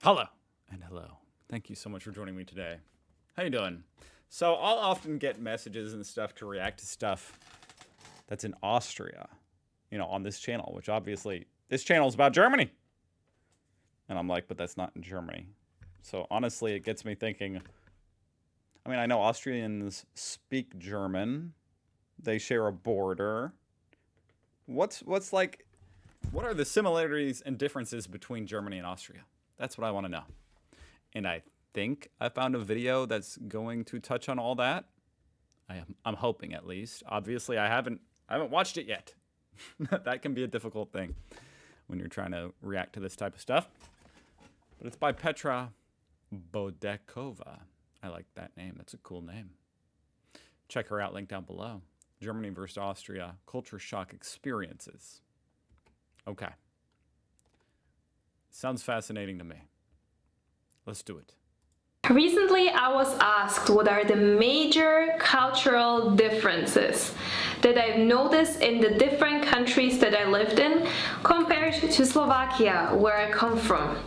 Hello and hello. Thank you so much for joining me today. How you doing? So I'll often get messages and stuff to react to stuff that's in Austria, on this channel, which obviously this channel is about Germany. And I'm like, but that's not in Germany. So honestly, it gets me thinking. I mean, I know Austrians speak German. They share a border. What are the similarities and differences between Germany and Austria? That's what I want to know. And I think I found a video that's going to touch on all that. I'm hoping, at least. Obviously, I haven't watched it yet. That can be a difficult thing when you're trying to react to this type of stuff. But it's by Petra Bodekova. I like that name. That's a cool name. Check her out, link down below. Germany versus Austria, culture shock experiences. Okay. Sounds fascinating to me. Let's do it. Recently, I was asked what are the major cultural differences that I've noticed in the different countries that I lived in compared to Slovakia, where I come from.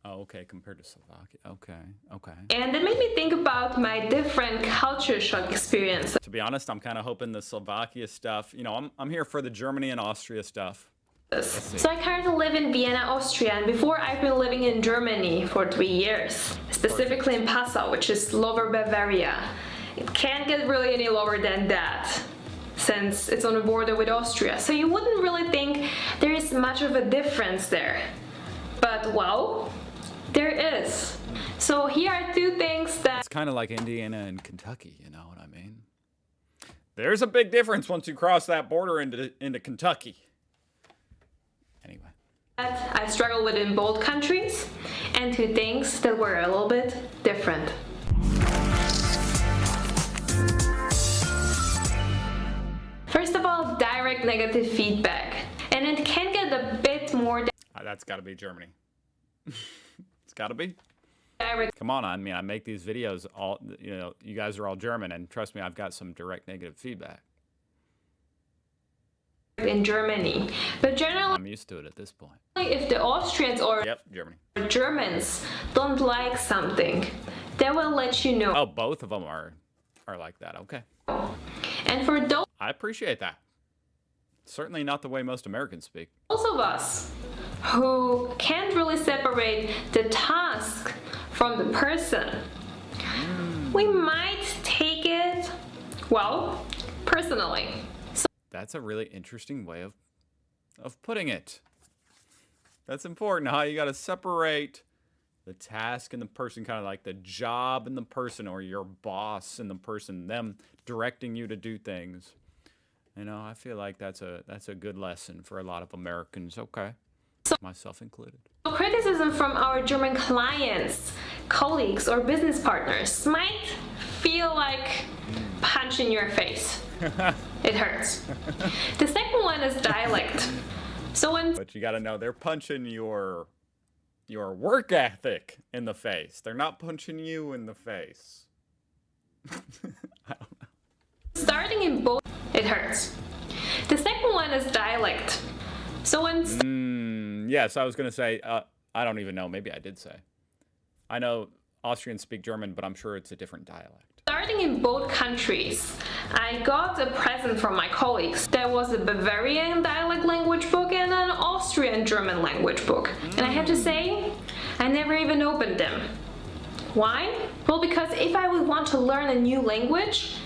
Oh, okay, compared to Slovakia. Okay. And it made me think about my different culture shock experiences. To be honest, I'm kind of hoping the Slovakia stuff, I'm here for the Germany and Austria stuff. So I currently live in Vienna, Austria, and before I've been living in Germany for 3 years, specifically in Passau, which is Lower Bavaria. It can't get really any lower than that, since it's on the border with Austria. So you wouldn't really think there is much of a difference there. But well, there is. So here are two things that... It's kind of like Indiana and Kentucky, you know what I mean? There's a big difference once you cross that border into Kentucky. Anyway. I struggle with in both countries, and two things that were a little bit different. First of all, direct negative feedback. And it can get a bit more... That's gotta be Germany. It's gotta be. Direct. Come on, I mean, I make these videos all, you guys are all German, and trust me, I've got some direct negative feedback. In Germany, but generally I'm used to it at this point. If the Austrians or Germany. Germans don't like something, they will let you know. Oh, both of them are like that. Okay. And for those I appreciate that. Certainly not the way most Americans speak. of us who can't really separate the task from the person, we might take it, well, personally. That's a really interesting way of putting it. That's important, how you got to separate the task and the person, kind of like the job and the person, or your boss and the person, them directing you to do things. I feel like that's a good lesson for a lot of Americans. Okay. Myself included. Criticism from our German clients, colleagues, or business partners might feel like punch in your face. It hurts. The second one is dialect. But you gotta know, they're punching your work ethic in the face. They're not punching you in the face. I don't know. Starting in both, it hurts. The second one is dialect. Yes, I was gonna say, I don't even know, maybe I did say. I know Austrians speak German, but I'm sure it's a different dialect. Starting in both countries, I got a present from my colleagues. There was a Bavarian dialect language book and an Austrian German language book. And I have to say, I never even opened them. Why? Well, because if I would want to learn a new language,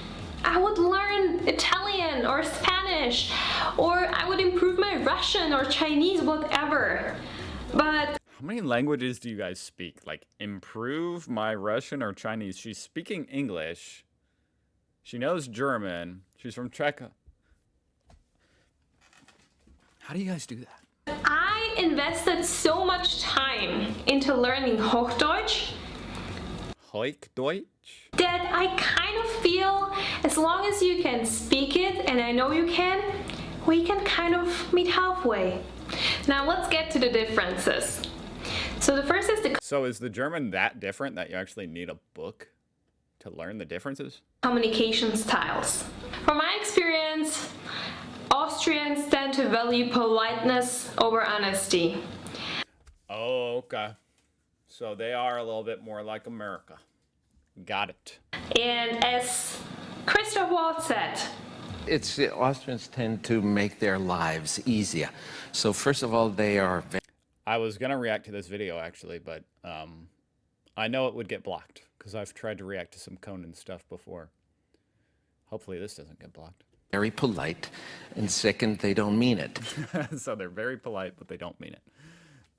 I would learn Italian or Spanish, or I would improve my Russian or Chinese, whatever. But how many languages do you guys speak? Like, improve my Russian or Chinese? She's speaking English. She knows German. She's from Czech. How do you guys do that? I invested so much time into learning Hochdeutsch. Hochdeutsch? That I kind of feel as long as you can speak it, and I know you can, we can kind of meet halfway. Now let's get to the differences. So the first is the... So is the German that different that you actually need a book to learn the differences? Communication styles. From my experience, Austrians tend to value politeness over honesty. Oh, okay. So they are a little bit more like America. Got it. And as Christoph Waltz said, Austrians tend to make their lives easier. So first of all, they are I was going to react to this video, actually, but I know it would get blocked because I've tried to react to some Conan stuff before. Hopefully this doesn't get blocked. very polite, and second, they don't mean it. So they're very polite, but they don't mean it.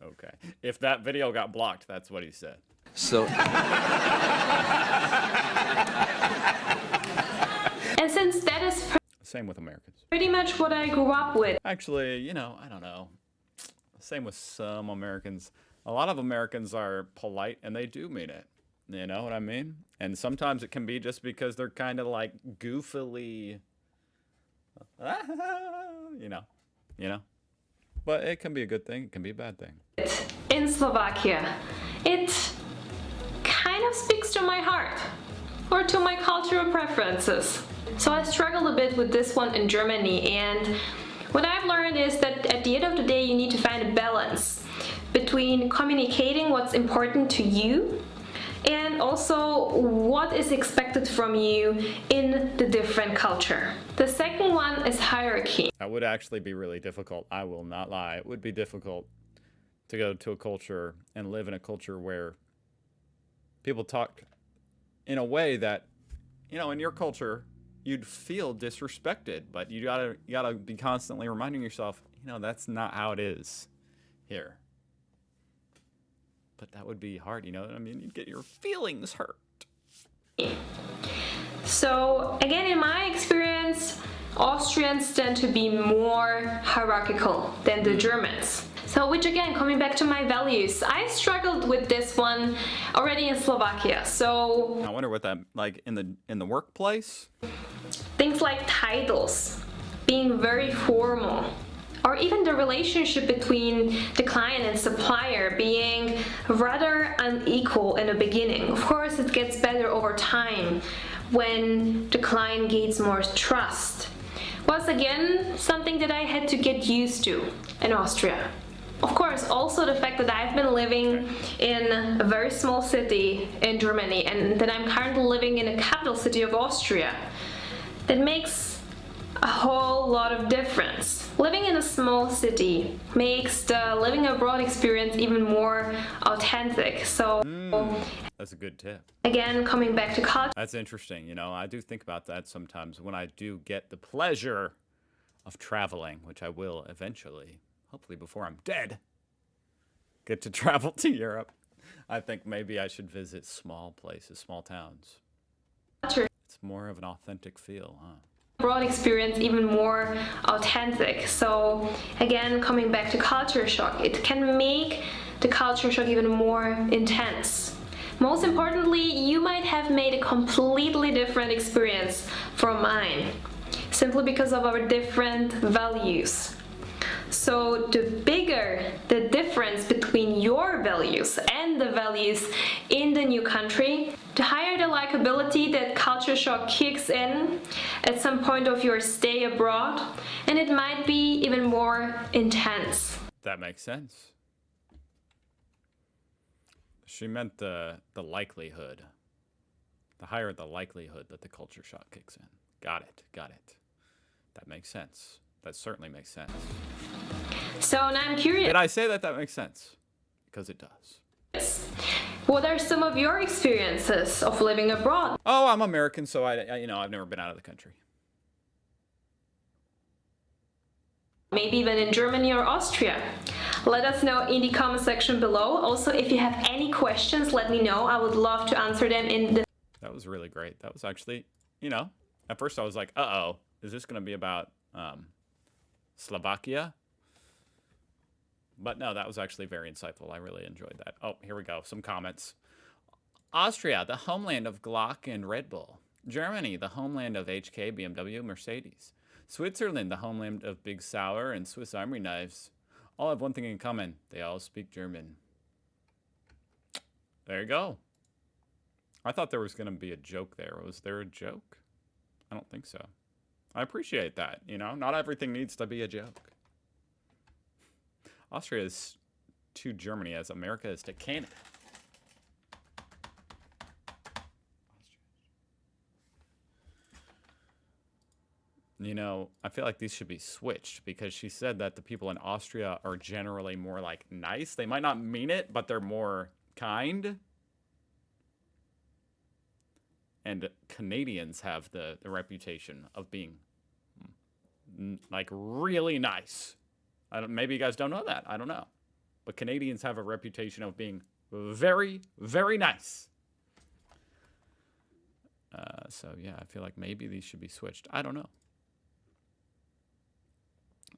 Okay. If that video got blocked, that's what he said. So and since that is Same with Americans. pretty much what I grew up with, Actually, you know, I don't know. Same with some Americans. A lot of Americans are polite and they do mean it. You know what I mean? And sometimes it can be just because they're kind of like goofily, you know. But it can be a good thing. It can be a bad thing. in Slovakia, it kind of speaks to my heart or to my cultural preferences. So I struggled a bit with this one in Germany, and what I've learned is that at the end of the day you need to find a balance between communicating what's important to you and also what is expected from you in the different culture. The second one is hierarchy. That would actually be really difficult. I will not lie. It would be difficult to go to a culture and live in a culture where people talk in a way that, you know, in your culture, you'd feel disrespected, but you gotta be constantly reminding yourself, you know, that's not how it is here. But that would be hard, you know? I mean, you'd get your feelings hurt. So again, in my experience, Austrians tend to be more hierarchical than the Germans. So which again, coming back to my values, I struggled with this one already in Slovakia. So I wonder what that, like in the workplace? things like titles, being very formal, or even the relationship between the client and supplier being rather unequal in the beginning. Of course, it gets better over time when the client gains more trust. Was again something that I had to get used to in Austria. Of course, also the fact that I've been living in a very small city in Germany and that I'm currently living in the capital city of Austria. That makes a whole lot of difference. Living in a small city makes the living abroad experience even more authentic. So That's a good tip. again, coming back to culture. That's interesting. You know, I do think about that sometimes when I do get the pleasure of traveling, which I will eventually, hopefully before I'm dead, get to travel to Europe. I think maybe I should visit small places, small towns. It's more of an authentic feel, huh? Abroad experience even more authentic. So again, coming back to culture shock, it can make the culture shock even more intense. Most importantly, you might have made a completely different experience from mine, simply because of our different values. So the bigger the difference between your values and the values in the new country, the higher the likability that culture shock kicks in at some point of your stay abroad, and it might be even more intense. That makes sense. She meant the likelihood. The higher the likelihood that the culture shock kicks in. Got it. That makes sense. That certainly makes sense. So now I'm curious. Did I say that makes sense? Because it does. What are some of your experiences of living abroad? Oh, I'm American, so I've never been out of the country. Maybe even in Germany or Austria. Let us know in the comment section below. Also, if you have any questions, let me know. I would love to answer them in the... That was really great. That was actually, you know, at first I was like, uh-oh, is this going to be about Slovakia? But no, that was actually very insightful. I really enjoyed that. Oh, here we go. Some comments. Austria, the homeland of Glock and Red Bull. Germany, the homeland of HK, BMW, Mercedes. Switzerland, the homeland of Big Sour and Swiss Army knives. All have one thing in common. They all speak German. There you go. I thought there was going to be a joke there. Was there a joke? I don't think so. I appreciate that. You know, not everything needs to be a joke. Austria is to Germany as America is to Canada. You know, I feel like these should be switched because she said that the people in Austria are generally more like nice. They might not mean it, but they're more kind. And Canadians have the reputation of being like really nice. Maybe you guys don't know that. I don't know. But Canadians have a reputation of being very, very nice. So yeah, I feel like maybe these should be switched. I don't know.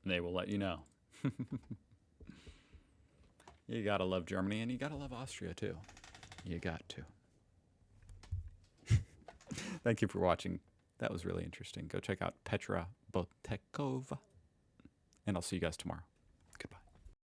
They will let you know. You gotta love Germany and you gotta love Austria too. You got to. Thank you for watching. That was really interesting. Go check out Petra Botekova. And I'll see you guys tomorrow.